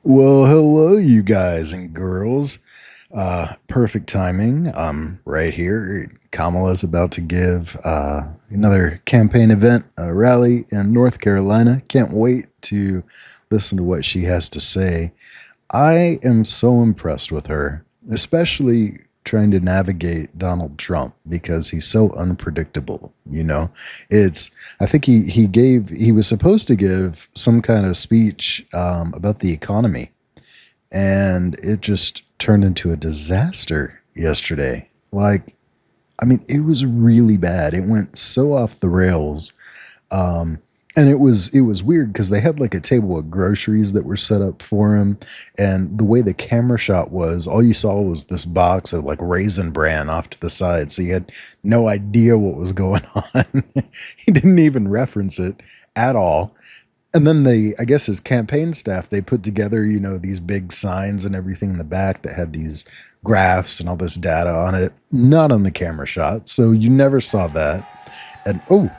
Well, hello, you guys and girls. Perfect timing. I'm right here. Kamala's about to give another campaign event, a rally in North Carolina. Can't wait to listen to what she has to say. I am so impressed with her, especially trying to navigate Donald Trump because he's so unpredictable. It's I think he was supposed to give some kind of speech about the economy, and it just turned into a disaster yesterday. It was really bad. It went so off the rails. Um, and it was weird because they had like a table of groceries that were set up for him, and the way the camera shot was, all you saw was this box of like Raisin Bran off to the side, so you had no idea what was going on. He didn't even reference it at all. And then I guess his campaign staff, they put together, these big signs and everything in the back that had these graphs and all this data on it, not on the camera shot. So you never saw that. And oh,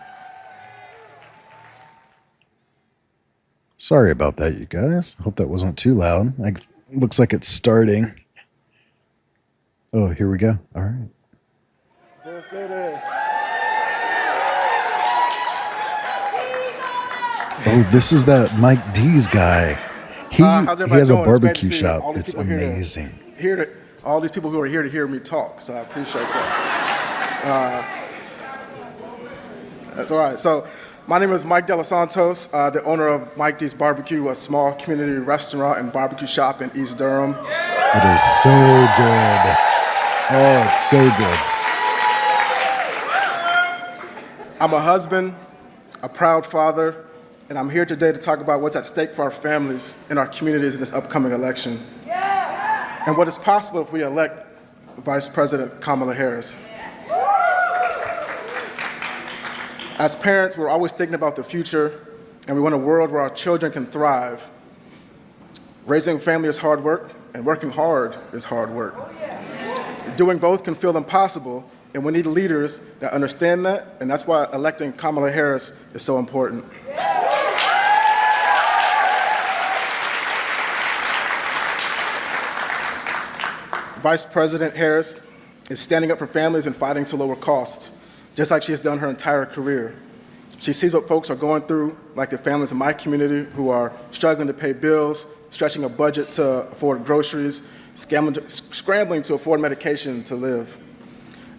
sorry about that, you guys. Hope that wasn't too loud. Looks like it's starting. Oh, here we go. All right. Oh, this is that Mike D's guy. He How's he everybody has a doing? It's great barbecue to see shop. all these It's people here amazing. all these people who are here to hear me talk, so I appreciate that. That's all right. So, my name is Mike De Los Santos, the owner of Mike D's Barbecue, a small community restaurant and barbecue shop in East Durham. It is so good. Oh, it's so good. I'm a husband, a proud father, and I'm here today to talk about what's at stake for our families and our communities in this upcoming election, and what is possible if we elect Vice President Kamala Harris. As parents, we're always thinking about the future, and we want a world where our children can thrive. Raising a family is hard work, and working hard is hard work. Doing both can feel impossible, and we need leaders that understand that, and that's why electing Kamala Harris is so important. Vice President Harris is standing up for families and fighting to lower costs, just like she has done her entire career. She sees what folks are going through, like the families in my community who are struggling to pay bills, stretching a budget to afford groceries, scrambling to afford medication to live.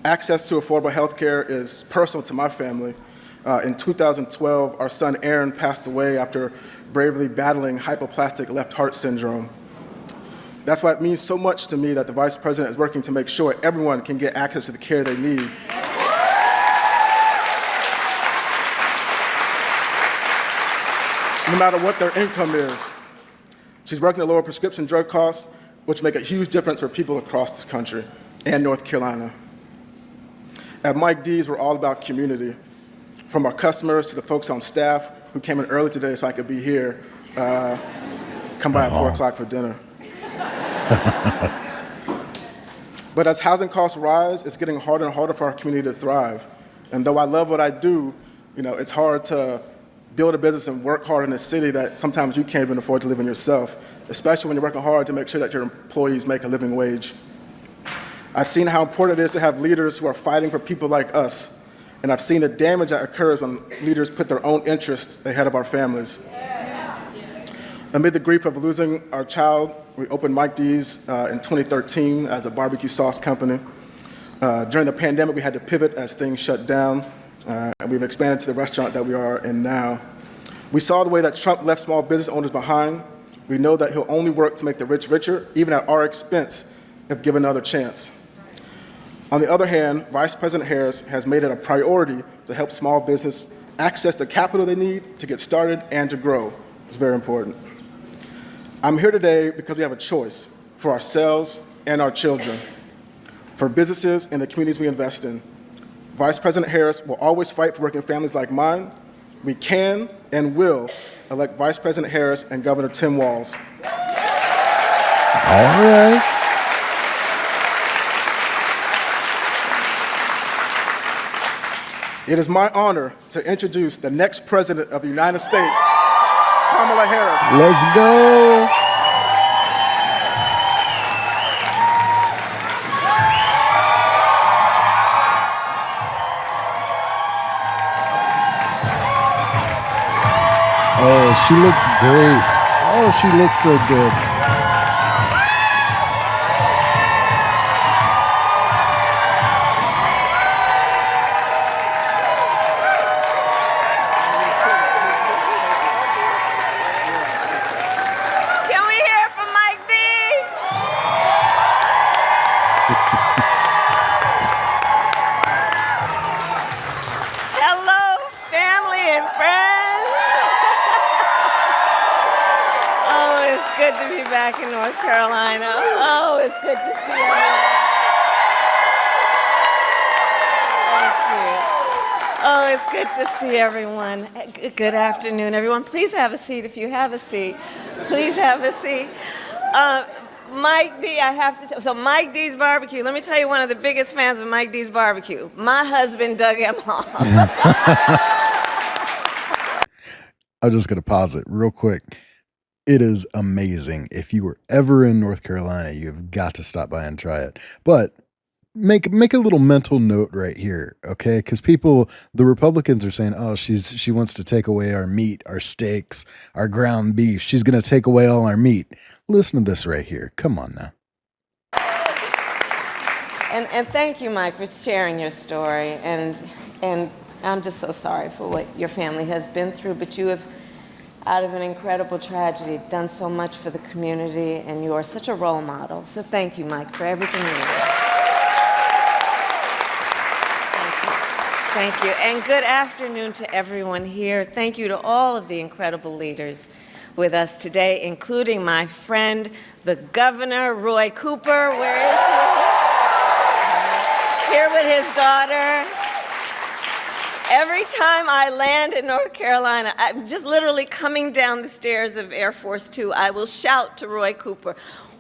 Access to affordable health care is personal to my family. In 2012, our son Aaron passed away after bravely battling hypoplastic left heart syndrome. That's why it means so much to me that the Vice President is working to make sure everyone can get access to the care they need. No matter what their income is. She's working to lower prescription drug costs, which make a huge difference for people across this country and North Carolina. At Mike D's, we're all about community, from our customers to the folks on staff who came in early today so I could be here. Come by at 4 o'clock for dinner. But as housing costs rise, it's getting harder and harder for our community to thrive. And though I love what I do, it's hard to build a business and work hard in a city that sometimes you can't even afford to live in yourself, especially when you're working hard to make sure that your employees make a living wage. I've seen how important it is to have leaders who are fighting for people like us, and I've seen the damage that occurs when leaders put their own interests ahead of our families. Amid the grief of losing our child, we opened Mike D's in 2013 as a barbecue sauce company. During the pandemic, we had to pivot as things shut down, and we've expanded to the restaurant that we are in now. We saw the way that Trump left small business owners behind. We know that he'll only work to make the rich richer, even at our expense, if given another chance. On the other hand, Vice President Harris has made it a priority to help small business access the capital they need to get started and to grow. It's very important. I'm here today because we have a choice for ourselves and our children, for businesses and the communities we invest in. Vice President Harris will always fight for working families like mine. We can and will elect Vice President Harris and Governor Tim Walz. All right. It is my honor to introduce the next President of the United States, Kamala Harris. Let's go. She looks great. Oh, she looks so good. Can we hear it from Mike D? Hello, family and friends. Oh, it's good to be back in North Carolina. Oh, it's good to see everyone. Thank you. Oh, it's good to see everyone. Good afternoon, everyone. Please have a seat if you have a seat. Please have a seat. Mike D, I have to so Mike D's Barbecue. Let me tell you one of the biggest fans of Mike D's Barbecue. My husband, Doug Emhoff. I'm just going to pause it real quick. It is amazing. If you were ever in North Carolina, you've got to stop by and try it. But make a little mental note right here, okay? Because the Republicans are saying, "Oh, she wants to take away our meat, our steaks, our ground beef. She's going to take away all our meat." Listen to this right here. Come on now. And thank you, Mike, for sharing your story. And I'm just so sorry for what your family has been through. But you have, out of an incredible tragedy, done so much for the community, and you are such a role model. So thank you, Mike, for everything you do. Thank you. And good afternoon to everyone here. Thank you to all of the incredible leaders with us today, including my friend, the Governor, Roy Cooper. Where is he? Here with his daughter. Every time I land in North Carolina, I'm just literally coming down the stairs of Air Force Two, I will shout to Roy Cooper,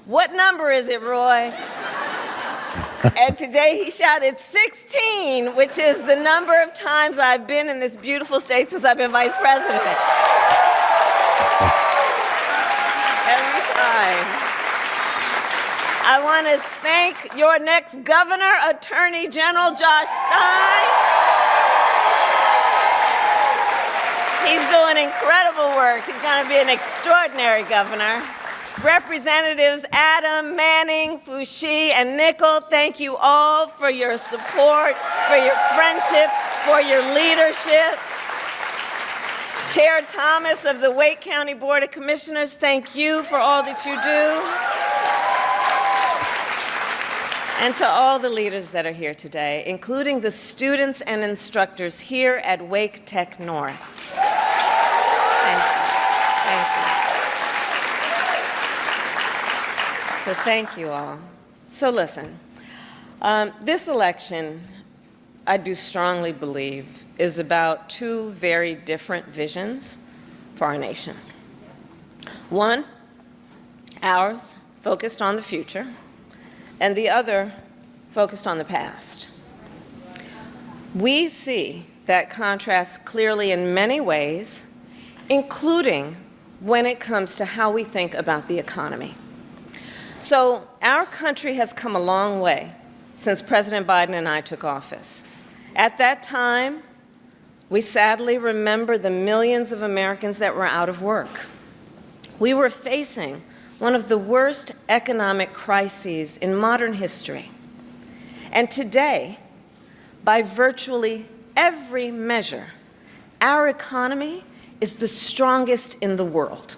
"What number is it, Roy?" And today he shouted 16, which is the number of times I've been in this beautiful state since I've been vice president. Every time. I want to thank your next governor, Attorney General Josh Stein. He's doing incredible work. He's going to be an extraordinary governor. Representatives Adam, Manning, Foushee, and Nickel, thank you all for your support, for your friendship, for your leadership. Chair Thomas of the Wake County Board of Commissioners, thank you for all that you do. And to all the leaders that are here today, including the students and instructors here at Wake Tech North. Thank you. Thank you. So thank you all. So listen, this election, I do strongly believe, is about two very different visions for our nation. One, ours, focused on the future, and the other, focused on the past. We see that contrast clearly in many ways, including when it comes to how we think about the economy. So our country has come a long way since President Biden and I took office. At that time, we sadly remember the millions of Americans that were out of work. We were facing one of the worst economic crises in modern history. And today, by virtually every measure, our economy is the strongest in the world.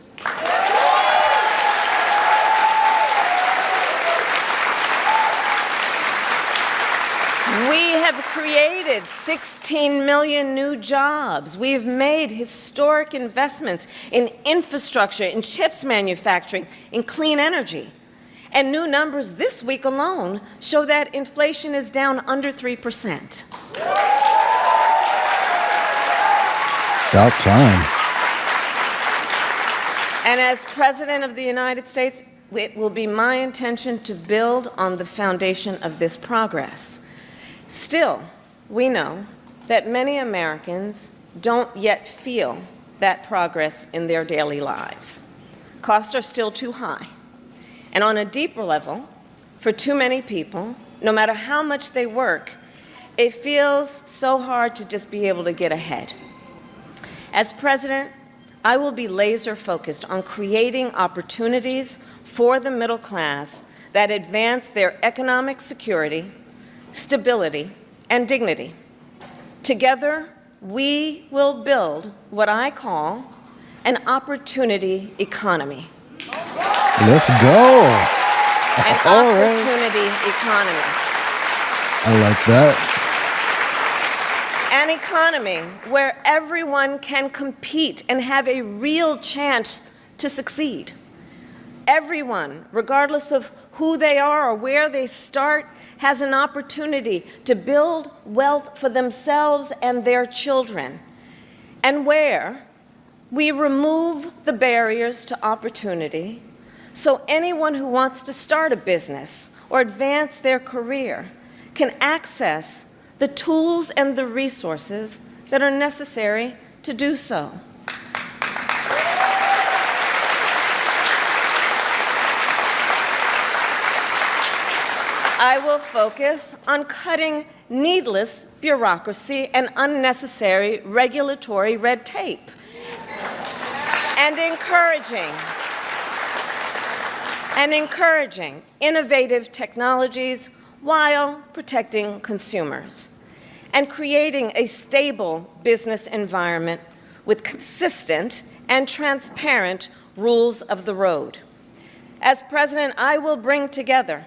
We have created 16 million new jobs. We've made historic investments in infrastructure, in chips manufacturing, in clean energy. And new numbers this week alone show that inflation is down under 3%. About time. And as President of the United States, it will be my intention to build on the foundation of this progress. Still, we know that many Americans don't yet feel that progress in their daily lives. Costs are still too high. And on a deeper level, for too many people, no matter how much they work, it feels so hard to just be able to get ahead. As president, I will be laser focused on creating opportunities for the middle class that advance their economic security, stability, and dignity. Together, we will build what I call an opportunity economy. Let's go. An All right. opportunity economy. I like that. An economy where everyone can compete and have a real chance to succeed. Everyone, regardless of who they are or where they start, has an opportunity to build wealth for themselves and their children. And where we remove the barriers to opportunity so anyone who wants to start a business or advance their career can access the tools and the resources that are necessary to do so. I will focus on cutting needless bureaucracy and unnecessary regulatory red tape and encouraging innovative technologies while protecting consumers, and creating a stable business environment with consistent and transparent rules of the road. As president, I will bring together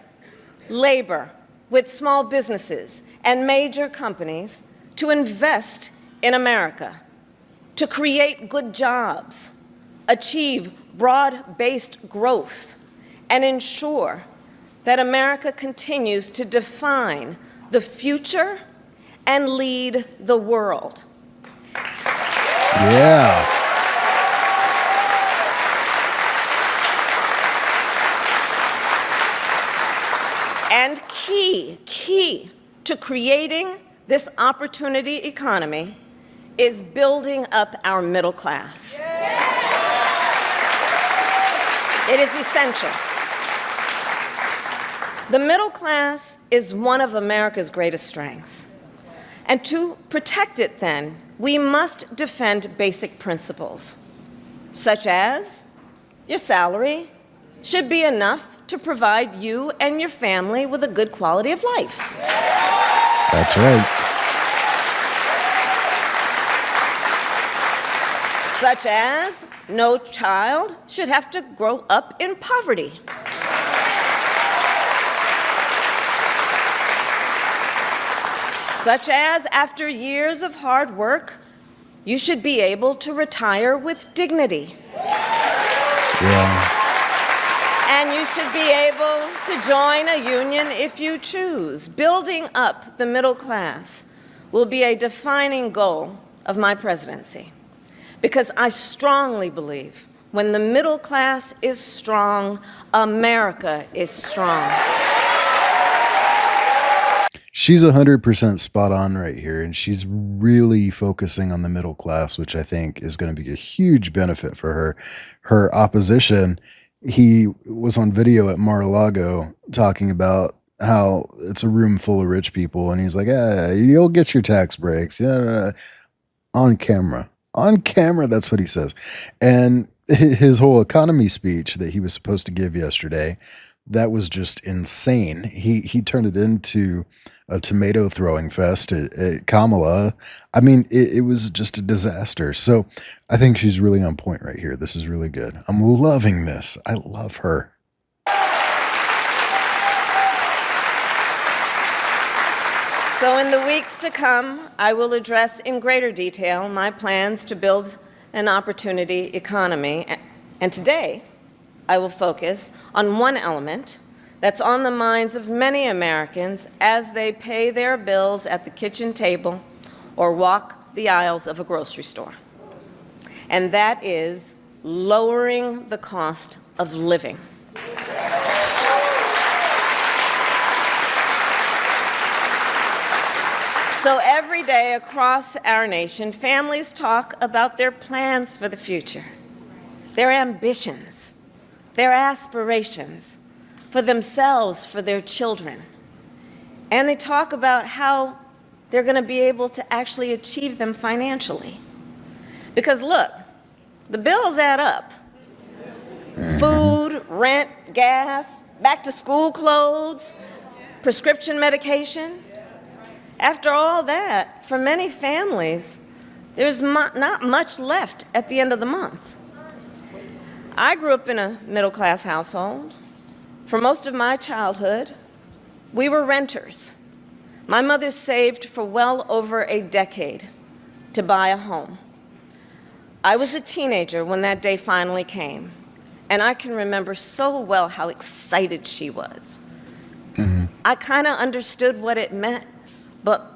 labor with small businesses and major companies to invest in America, to create good jobs, achieve broad-based growth, and ensure that America continues to define the future and lead the world. Yeah. And key to creating this opportunity economy is building up our middle class. It is essential. The middle class is one of America's greatest strengths. And to protect it, then, we must defend basic principles, such as your salary should be enough to provide you and your family with a good quality of life. That's right. Such as no child should have to grow up in poverty. Such as, after years of hard work, you should be able to retire with dignity. Yeah. And you should be able to join a union if you choose. Building up the middle class will be a defining goal of my presidency, because I strongly believe when the middle class is strong, America is strong. She's 100% spot on right here, and she's really focusing on the middle class, which I think is going to be a huge benefit for her. Her opposition, he was on video at Mar-a-Lago talking about how it's a room full of rich people, and he's like, you'll get your tax breaks. Yeah, on camera. On camera, that's what he says. And his whole economy speech that he was supposed to give yesterday, that was just insane. He turned it into a tomato throwing fest at Kamala. I mean, it was just a disaster. So I think she's really on point right here. This is really good. I'm loving this. I love her. So in the weeks to come, I will address in greater detail my plans to build an opportunity economy. And today, I will focus on one element that's on the minds of many Americans as they pay their bills at the kitchen table or walk the aisles of a grocery store. And that is lowering the cost of living. So every day across our nation, families talk about their plans for the future, their ambitions, their aspirations for themselves, for their children. And they talk about how they're going to be able to actually achieve them financially. Because look, the bills add up. Food, rent, gas, back to school clothes, prescription medication. After all that, for many families, there's not much left at the end of the month. I grew up in a middle-class household. For most of my childhood, we were renters. My mother saved for well over a decade to buy a home. I was a teenager when that day finally came, and I can remember so well how excited she was. I kind of understood what it meant, but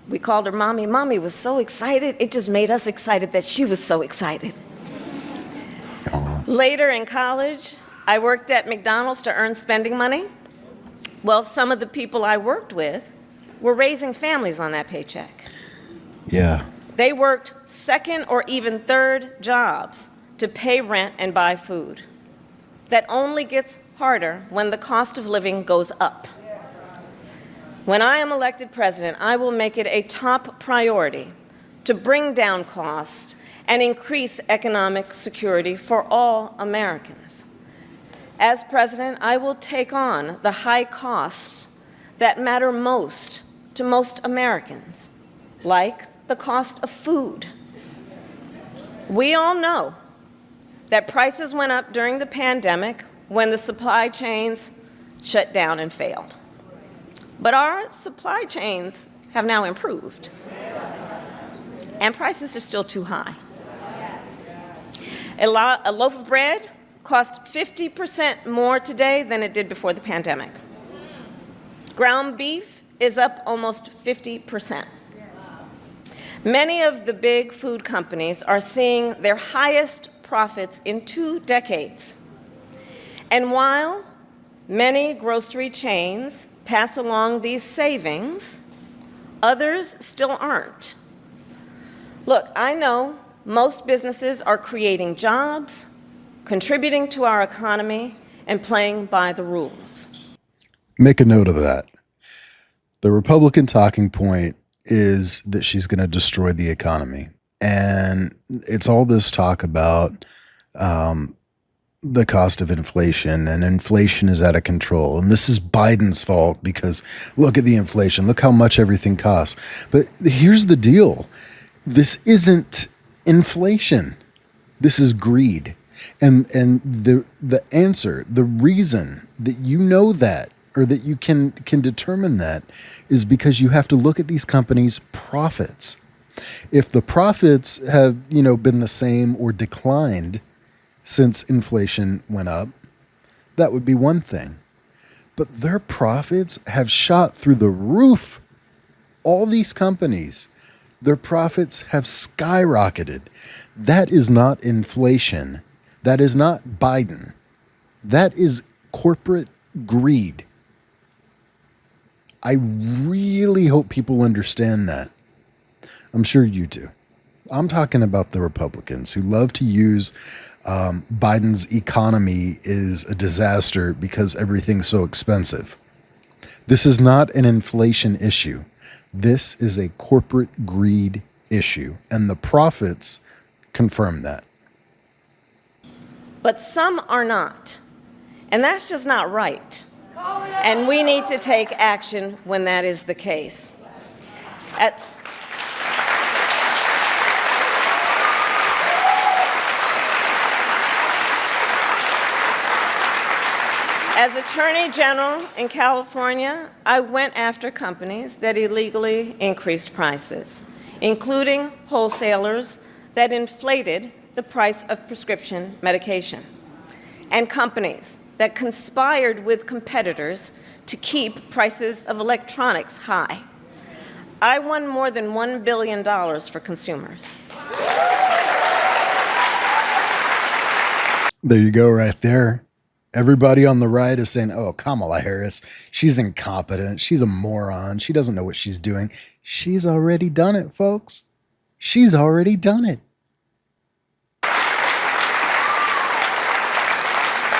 we called her Mommy. Mommy was so excited, it just made us excited that she was so excited. Later in college, I worked at McDonald's to earn spending money. Well, some of the people I worked with were raising families on that paycheck. Yeah. They worked second or even third jobs to pay rent and buy food. That only gets harder when the cost of living goes up. When I am elected president, I will make it a top priority to bring down costs and increase economic security for all Americans. As president, I will take on the high costs that matter most to most Americans, like the cost of food. We all know that prices went up during the pandemic when the supply chains shut down and failed. But our supply chains have now improved, and prices are still too high. A loaf of bread costs 50% more today than it did before the pandemic. Ground beef is up almost 50%. Many of the big food companies are seeing their highest profits in 2 decades. And while many grocery chains pass along these savings, others still aren't. Look, I know most businesses are creating jobs, contributing to our economy, and playing by the rules. Make a note of that. The Republican talking point is that she's going to destroy the economy. And it's all this talk about the cost of inflation, and inflation is out of control. And this is Biden's fault because look at the inflation. Look how much everything costs. But here's the deal. This isn't inflation. This is greed. And the answer, the reason that you know that, or that you can determine that, is because you have to look at these companies' profits. If the profits have, been the same or declined since inflation went up, that would be one thing. But their profits have shot through the roof. All these companies, their profits have skyrocketed. That is not inflation. That is not Biden. That is corporate greed. I really hope people understand that. I'm sure you do. I'm talking about the Republicans who love to use Biden's economy is a disaster because everything's so expensive. This is not an inflation issue. This is a corporate greed issue, and the profits confirm that. But some are not, and that's just not right. And we need to take action when that is the case. As Attorney General in California, I went after companies that illegally increased prices, including wholesalers that inflated the price of prescription medication, and companies that conspired with competitors to keep prices of electronics high. I won more than $1 billion for consumers. There you go, right there. Everybody on the right is saying, oh, Kamala Harris, she's incompetent. She's a moron. She doesn't know what she's doing. She's already done it, folks. She's already done it.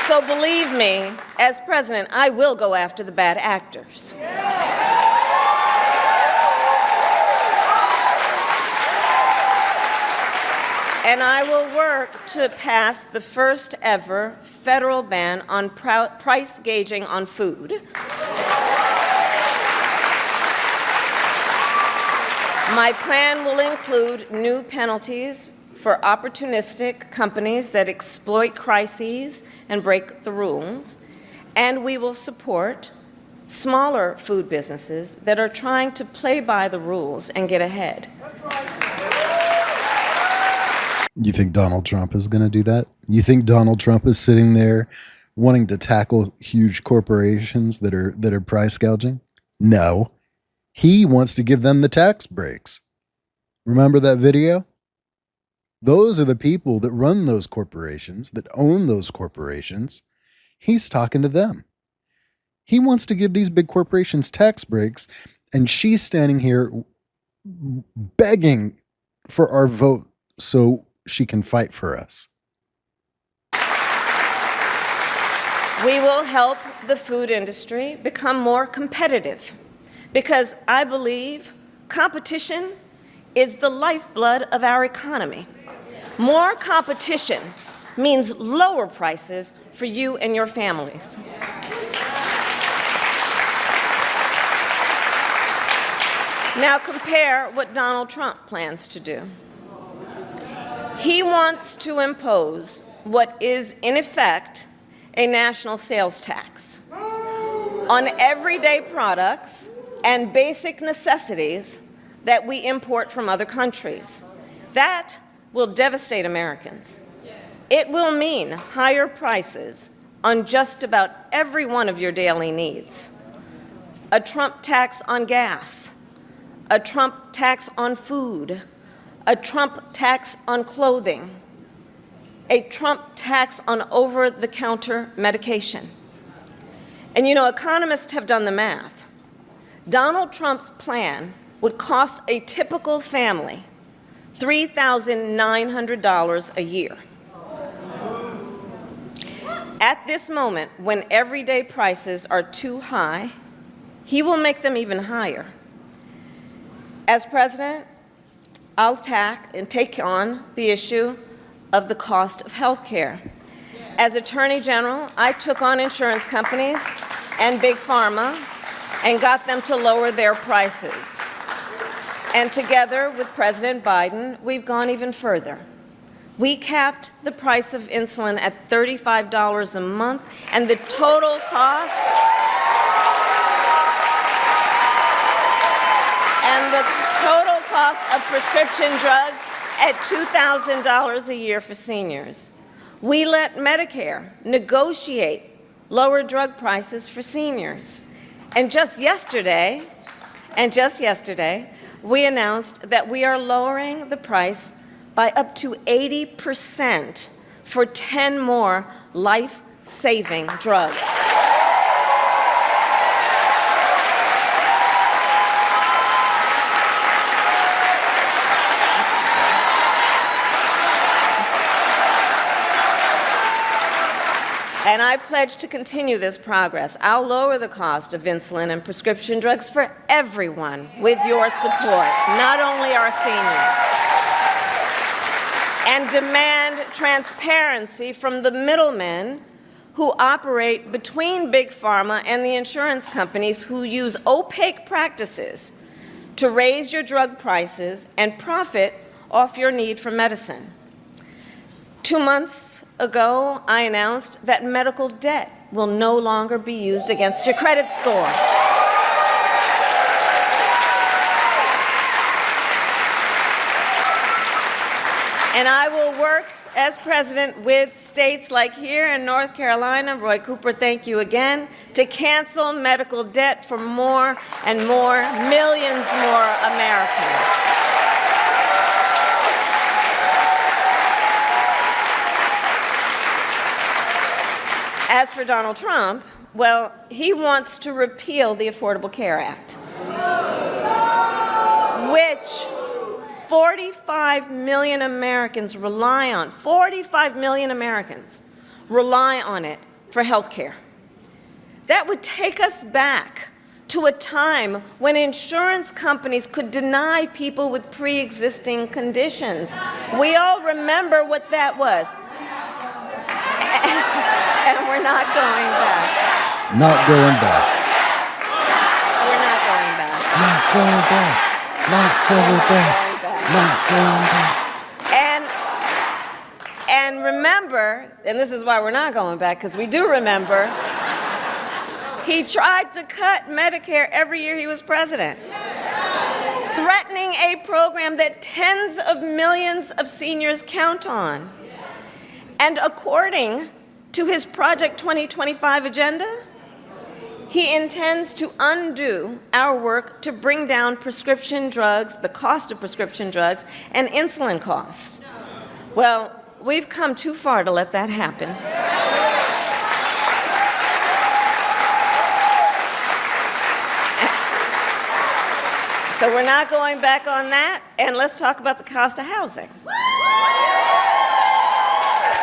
So believe me, as president, I will go after the bad actors. And I will work to pass the first ever federal ban on price gauging on food. My plan will include new penalties for opportunistic companies that exploit crises and break the rules, and we will support smaller food businesses that are trying to play by the rules and get ahead. You think Donald Trump is going to do that? You think Donald Trump is sitting there wanting to tackle huge corporations that are price gouging? No. He wants to give them the tax breaks. Remember that video? Those are the people that run those corporations, that own those corporations. He's talking to them. He wants to give these big corporations tax breaks, and she's standing here begging for our vote so she can fight for us. We will help the food industry become more competitive because I believe competition is the lifeblood of our economy. More competition means lower prices for you and your families. Now compare what Donald Trump plans to do. He wants to impose what is, in effect, a national sales tax on everyday products and basic necessities that we import from other countries. That will devastate Americans. It will mean higher prices on just about every one of your daily needs. A Trump tax on gas, a Trump tax on food, a Trump tax on clothing, a Trump tax on over-the-counter medication. And you know, economists have done the math. Donald Trump's plan would cost a typical family $3,900 a year. At this moment, when everyday prices are too high, he will make them even higher. As president, I'll take on the issue of the cost of health care. As Attorney General, I took on insurance companies and Big Pharma and got them to lower their prices. And together with President Biden, we've gone even further. We capped the price of insulin at $35 a month, and the total cost of prescription drugs at $2,000 a year for seniors. We let Medicare negotiate lower drug prices for seniors. And just yesterday, we announced that we are lowering the price by up to 80% for 10 more life-saving drugs. And I pledge to continue this progress. I'll lower the cost of insulin and prescription drugs for everyone with your support, not only our seniors. And demand transparency from the middlemen who operate between Big Pharma and the insurance companies who use opaque practices to raise your drug prices and profit off your need for medicine. 2 months ago, I announced that medical debt will no longer be used against your credit score. And I will work as president with states like here in North Carolina, Roy Cooper, thank you again, to cancel medical debt for more and more, millions more Americans. As for Donald Trump, well, he wants to repeal the Affordable Care Act, which 45 million Americans rely on. 45 million Americans rely on it for health care. That would take us back to a time when insurance companies could deny people with pre-existing conditions. We all remember what that was. And we're not going back. Not going back. We're not going back. Not going back. Not going back. Not going back. And remember, and this is why we're not going back, because we do remember, he tried to cut Medicare every year he was president, threatening a program that tens of millions of seniors count on. And according to his Project 2025 agenda, he intends to undo our work to bring down prescription drugs, the cost of prescription drugs, and insulin costs. Well, we've come too far to let that happen. So we're not going back on that, and let's talk about the cost of housing.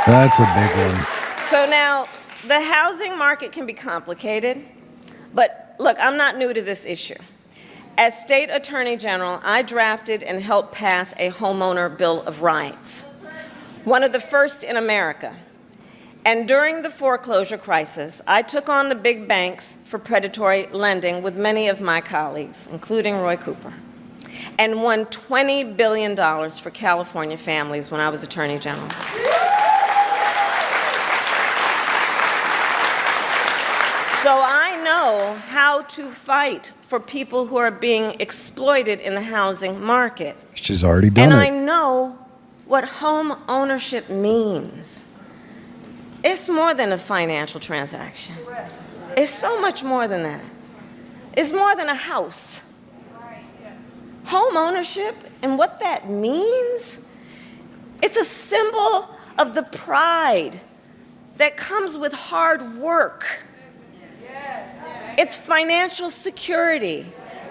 That's a big one. So now, the housing market can be complicated, but look, I'm not new to this issue. As State Attorney General, I drafted and helped pass a homeowner Bill of Rights, one of the first in America. And during the foreclosure crisis, I took on the big banks for predatory lending with many of my colleagues, including Roy Cooper, and won $20 billion for California families when I was Attorney General. So I know how to fight for people who are being exploited in the housing market. She's already done And it. I know what home ownership means. It's more than a financial transaction. It's so much more than that. It's more than a house. Home ownership and what that means, it's a symbol of the pride that comes with hard work. It's financial security.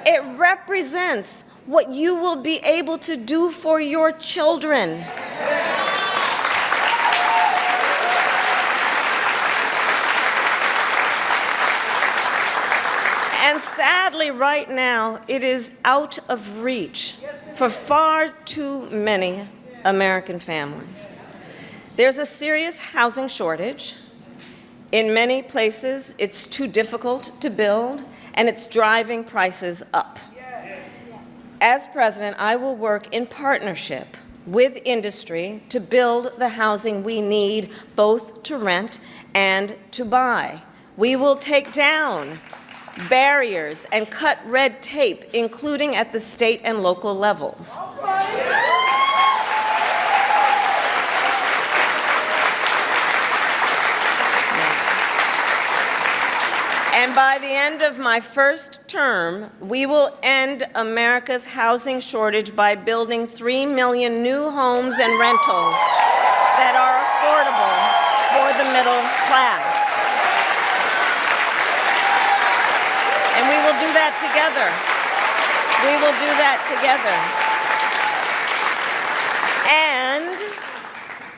It represents what you will be able to do for your children. And sadly, right now, it is out of reach for far too many American families. There's a serious housing shortage. In many places, it's too difficult to build, and it's driving prices up. As president, I will work in partnership with industry to build the housing we need, both to rent and to buy. We will take down barriers and cut red tape, including at the state and local levels. And by the end of my first term, we will end America's housing shortage by building 3 million new homes and rentals that are affordable for the middle class. And we will do that together. We will do that together.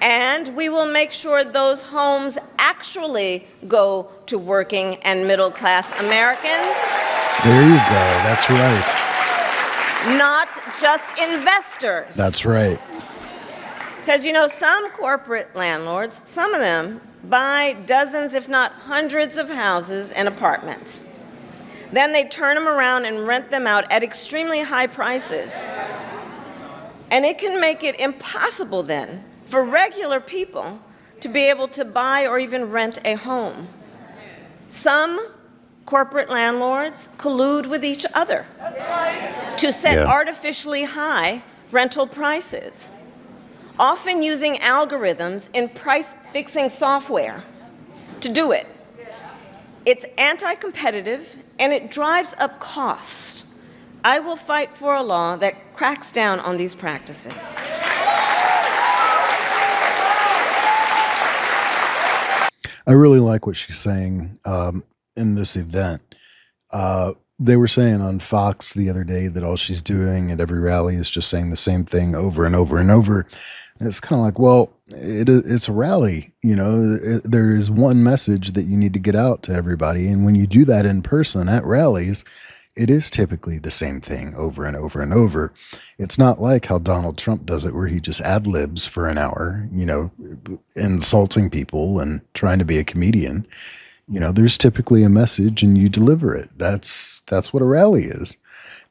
And we will make sure those homes actually go to working and middle class Americans. There you go. That's right. Not just investors. That's right. Because, you know, some corporate landlords, some of them, buy dozens, if not hundreds of houses and apartments. Then they turn them around and rent them out at extremely high prices. And it can make it impossible then for regular people to be able to buy or even rent a home. Some corporate landlords collude with each other to set artificially high rental prices, often using algorithms in price-fixing software to do it. It's anti-competitive, and it drives up costs. I will fight for a law that cracks down on these practices. I really like what she's saying in this event. They were saying on Fox the other day that all she's doing at every rally is just saying the same thing over and over and over. And it's kind of like, well, it's a rally. There's one message that you need to get out to everybody, and when you do that in person at rallies, it is typically the same thing over and over and over. It's not like how Donald Trump does it, where he just ad libs for an hour, insulting people and trying to be a comedian. There's typically a message, and you deliver it. That's what a rally is.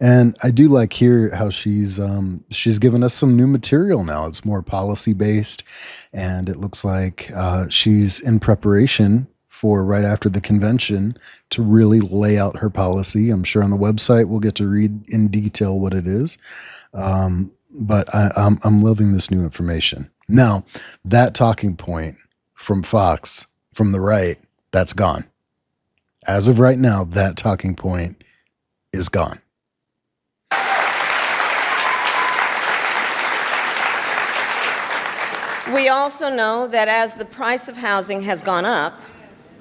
And I do like here how she's given us some new material now. It's more policy based, and it looks like she's in preparation for right after the convention to really lay out her policy. I'm sure on the website we'll get to read in detail what it is. But I'm loving this new information. Now, that talking point from Fox, from the right, that's gone. As of right now, that talking point is gone. We also know that as the price of housing has gone up,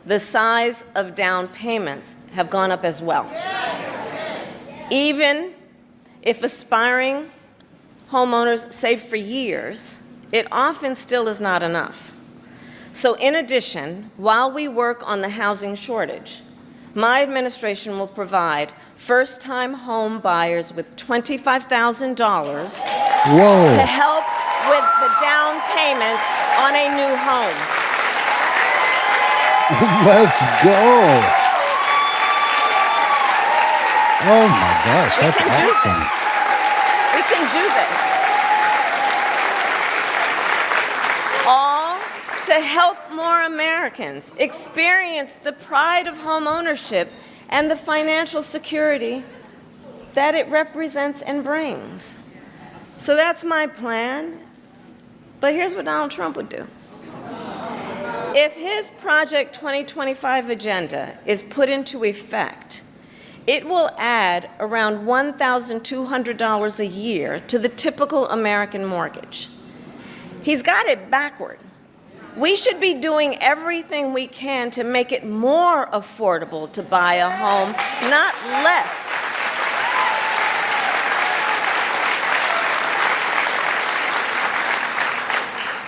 the size of down payments have gone up as well. Even if aspiring homeowners save for years, it often still is not enough. So in addition, while we work on the housing shortage, my administration will provide first-time home buyers with $25,000 to help with the down payment on a new home. Let's go. Oh my gosh, that's awesome. We can do this. All to help more Americans experience the pride of home ownership and the financial security that it represents and brings. So that's my plan. But here's what Donald Trump would do. If his Project 2025 agenda is put into effect, it will add around $1,200 a year to the typical American mortgage. He's got it backward. We should be doing everything we can to make it more affordable to buy a home, not less.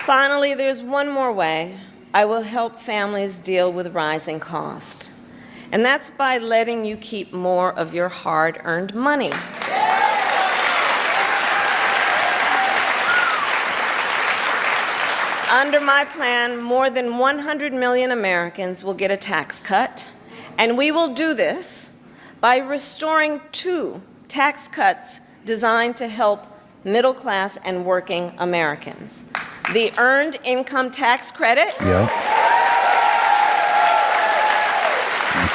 Finally, there's one more way I will help families deal with rising costs, and that's by letting you keep more of your hard-earned money. Under my plan, more than 100 million Americans will get a tax cut, and we will do this by restoring 2 tax cuts designed to help middle-class and working Americans. The Earned Income Tax Credit. Yeah.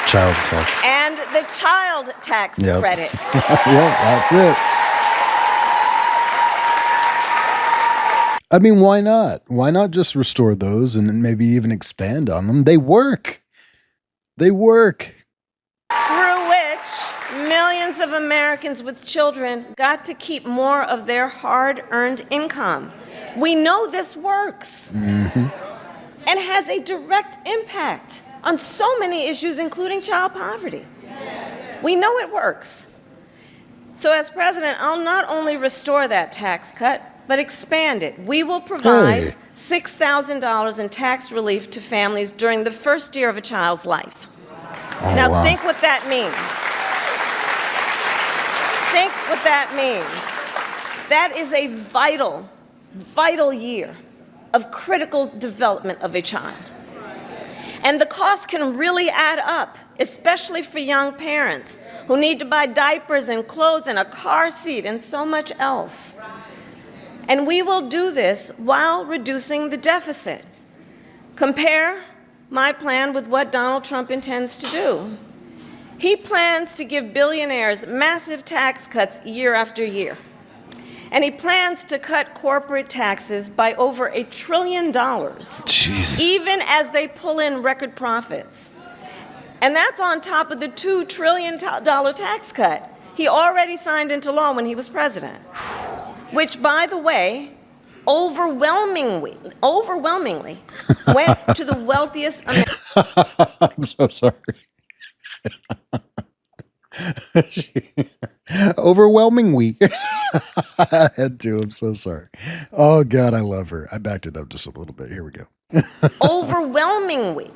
Child tax. And the Child Tax Credit. Yeah, that's it. I mean, why not? Why not just restore those and maybe even expand on them? They work. They work. Through which millions of Americans with children got to keep more of their hard-earned income. We know this works and has a direct impact on so many issues, including child poverty. We know it works. So as president, I'll not only restore that tax cut, but expand it. We will provide $6,000 in tax relief to families during the first year of a child's life. Now think what that means. Think what that means. That is a vital year of critical development of a child. And the cost can really add up, especially for young parents who need to buy diapers and clothes and a car seat and so much else. And we will do this while reducing the deficit. Compare my plan with what Donald Trump intends to do. He plans to give billionaires massive tax cuts year after year. And he plans to cut corporate taxes by over $1 trillion, even as they pull in record profits. And that's on top of the $2 trillion tax cut he already signed into law when he was president, which, by the way, overwhelmingly went to the wealthiest Americans. I'm so sorry. Overwhelmingly. I had to. I'm so sorry. Oh God, I love her. I backed it up just a little bit. Here we go. Overwhelmingly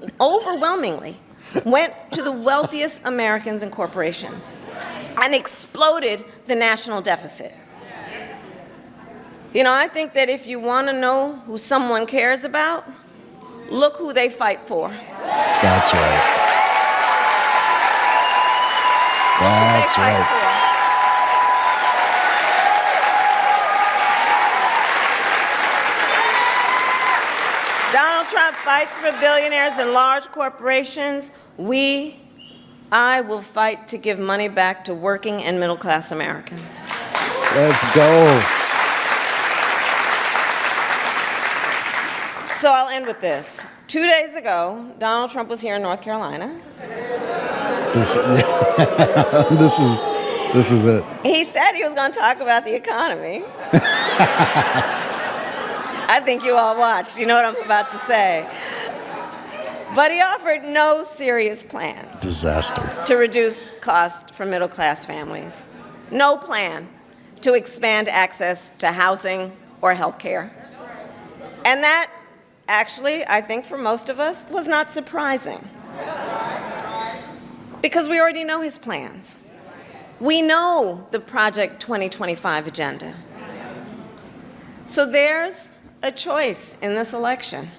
went to the wealthiest Americans and corporations and exploded the national deficit. You know, I think that if you want to know who someone cares about, look who they fight for. That's right. That's right. Donald Trump fights for billionaires and large corporations. I will fight to give money back to working and middle-class Americans. Let's go. So I'll end with this. 2 days ago, Donald Trump was here in North Carolina. This is it. He said he was going to talk about the economy. I think you all watched. You know what I'm about to say. But he offered no serious plans. Disaster. To reduce costs for middle-class families. No plan to expand access to housing or health care. And that, actually, I think for most of us, was not surprising. Because we already know his plans. We know the Project 2025 agenda. So there's a choice in this election.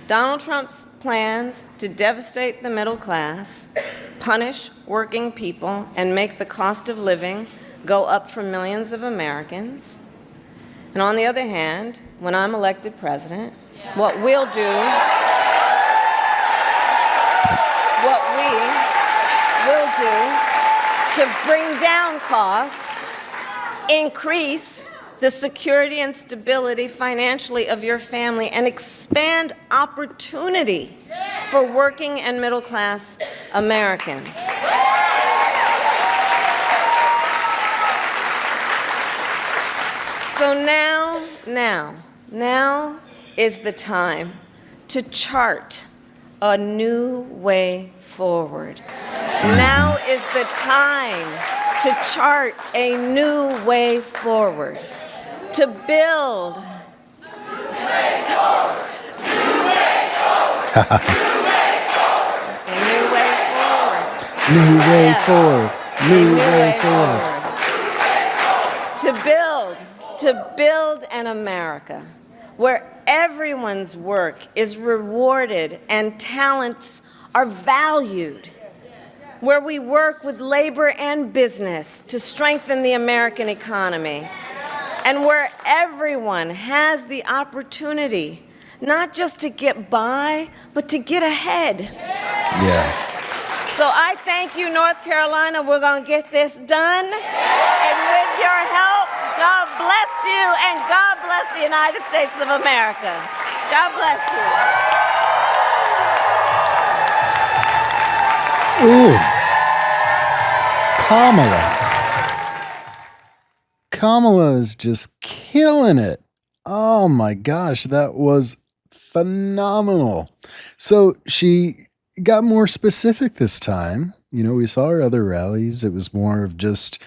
Donald Trump's plans to devastate the middle class, punish working people, and make the cost of living go up for millions of Americans. And on the other hand, when I'm elected president, what we will do to bring down costs, increase the security and stability financially of your family, and expand opportunity for working and middle-class Americans. So now is the time to chart a new way forward. Now is the time to chart a new way forward, to build. New way forward. New way forward. To build an America where everyone's work is rewarded and talents are valued, where we work with labor and business to strengthen the American economy, and where everyone has the opportunity not just to get by, but to get ahead. Yes. So I thank you, North Carolina. We're going to get this done. And with your help, God bless you, and God bless the United States of America. God bless you. Ooh. Kamala is just killing it. Oh my gosh, that was phenomenal. So she got more specific this time. You know, we saw her other rallies. It was more of just,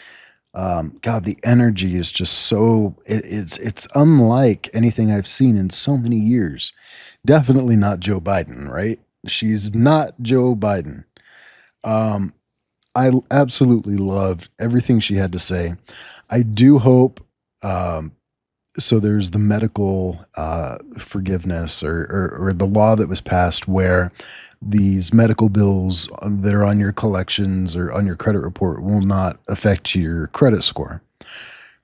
God, the energy is just so, it's unlike anything I've seen in so many years. Definitely not Joe Biden, right? She's not Joe Biden. I absolutely loved everything she had to say. I do hope, so there's the medical forgiveness or the law that was passed where these medical bills that are on your collections or on your credit report will not affect your credit score.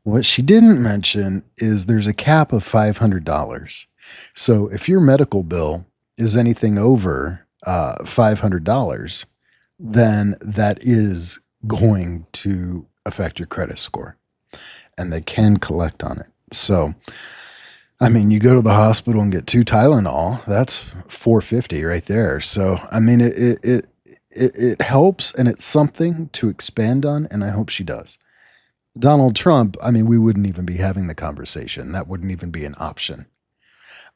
What she didn't mention is there's a cap of $500. So if your medical bill is anything over $500, then that is going to affect your credit score, and they can collect on it. So, I mean, you go to the hospital and get 2 Tylenol, that's $450 right there. So, I mean, it helps, and it's something to expand on, and I hope she does. Donald Trump, I mean, we wouldn't even be having the conversation. That wouldn't even be an option.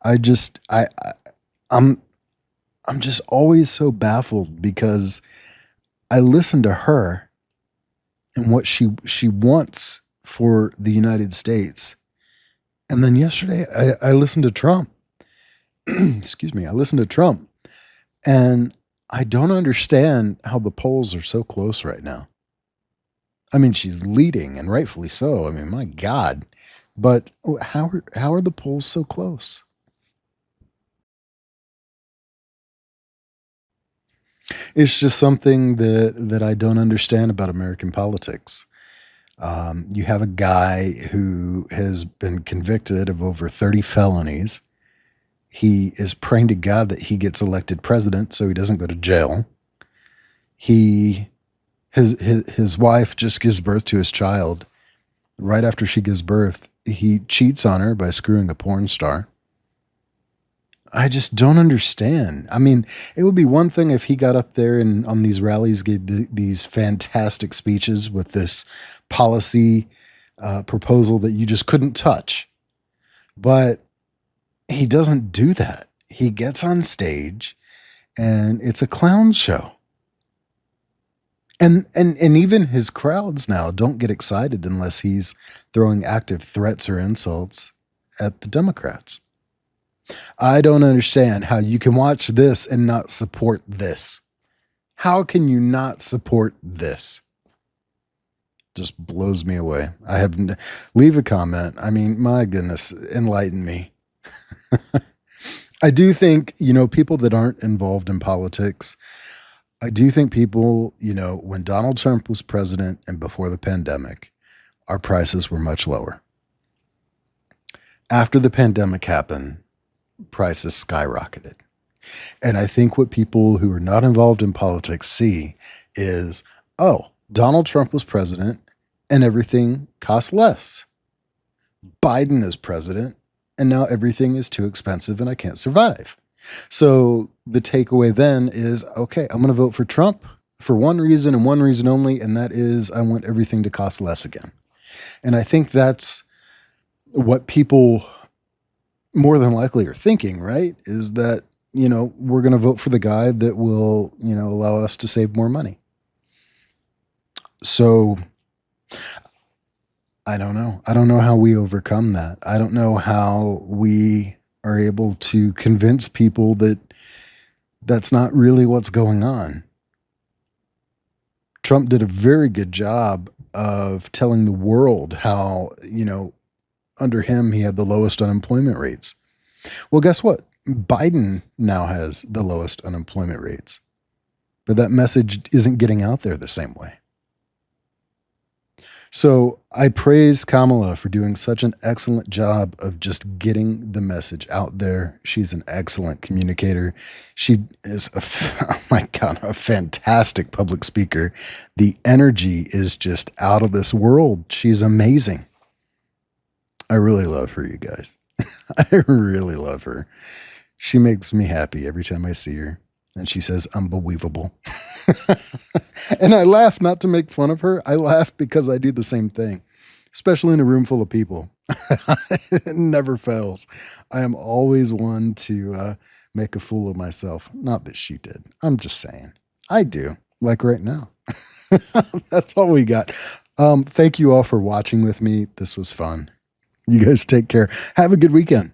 I'm just always so baffled because I listen to her and what she wants for the United States. And then yesterday, I listened to Trump. Excuse me. I listened to Trump, and I don't understand how the polls are so close right now. I mean, she's leading, and rightfully so. I mean, my God. But how are the polls so close? It's just something that I don't understand about American politics. You have a guy who has been convicted of over 30 felonies. He is praying to God that he gets elected president so he doesn't go to jail. He his wife just gives birth to his child. Right after she gives birth, he cheats on her by screwing a porn star. I just don't understand. I mean, it would be one thing if he got up there and on these rallies gave these fantastic speeches with this policy proposal that you just couldn't touch. But he doesn't do that. He gets on stage and it's a clown show. And even his crowds now don't get excited unless he's throwing active threats or insults at the Democrats. I don't understand how you can watch this and not support this. How can you not support this? Just blows me away. Leave a comment. I mean, my goodness, enlighten me. I do think, people that aren't involved in politics, I do think people, when Donald Trump was president and before the pandemic, our prices were much lower. After the pandemic happened, prices skyrocketed. And I think what people who are not involved in politics see is, oh, Donald Trump was president and everything cost less. Biden is president and now everything is too expensive and I can't survive. So the takeaway then is, okay, I'm going to vote for Trump for one reason and one reason only, and that is I want everything to cost less again. And I think that's what people more than likely are thinking, right? Is that, we're going to vote for the guy that will, allow us to save more money. So I don't know. I don't know how we overcome that. I don't know how we are able to convince people that that's not really what's going on. Trump did a very good job of telling the world how, under him, he had the lowest unemployment rates. Well, guess what? Biden now has the lowest unemployment rates, but that message isn't getting out there the same way. So I praise Kamala for doing such an excellent job of just getting the message out there. She's an excellent communicator. She is, oh my God, a fantastic public speaker. The energy is just out of this world. She's amazing. I really love her, you guys. I really love her. She makes me happy every time I see her. And she says, unbelievable. And I laugh not to make fun of her. I laugh because I do the same thing, especially in a room full of people. It never fails. I am always one to make a fool of myself. Not that she did. I'm just saying. I do, like right now. That's all we got. Thank you all for watching with me. This was fun. You guys take care. Have a good weekend.